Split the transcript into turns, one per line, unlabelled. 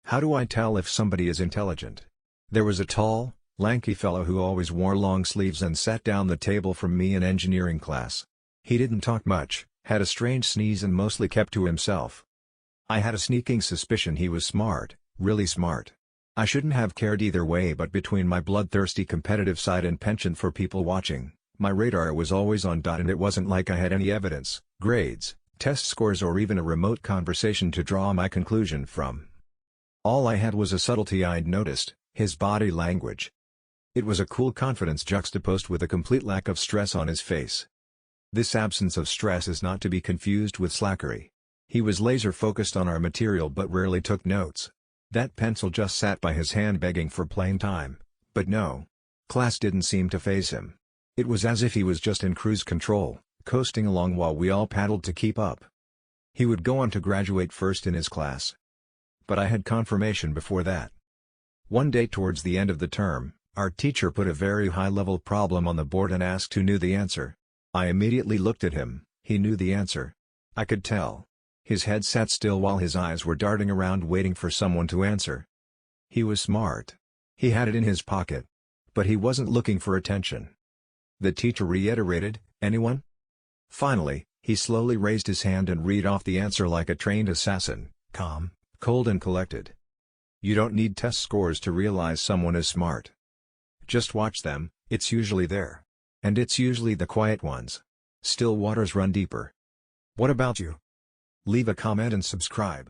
How do I tell if somebody is intelligent? There was a tall, lanky fellow who always wore long sleeves and sat down the table from me in engineering class. He didn't talk much, had a strange sneeze and mostly kept to himself. I had a sneaking suspicion he was smart, really smart. I shouldn't have cared either way, but between my bloodthirsty competitive side and penchant for people watching, my radar was always on. And it wasn't like I had any evidence, grades, test scores or even a remote conversation to draw my conclusion from. All I had was a subtlety I'd noticed, his body language. It was a cool confidence juxtaposed with a complete lack of stress on his face. This absence of stress is not to be confused with slackery. He was laser-focused on our material but rarely took notes. That pencil just sat by his hand begging for plain time, but no. Class didn't seem to faze him. It was as if he was just in cruise control, coasting along while we all paddled to keep up. He would go on to graduate first in his class. But I had confirmation before that. One day towards the end of the term, our teacher put a very high-level problem on the board and asked who knew the answer. I immediately looked at him. He knew the answer. I could tell. His head sat still while his eyes were darting around waiting for someone to answer. He was smart. He had it in his pocket. But he wasn't looking for attention. The teacher reiterated, "Anyone?" Finally, he slowly raised his hand and read off the answer like a trained assassin, calm, cold and collected. You don't need test scores to realize someone is smart. Just watch them, it's usually there. And it's usually the quiet ones. Still waters run deeper. What about you? Leave a comment and subscribe.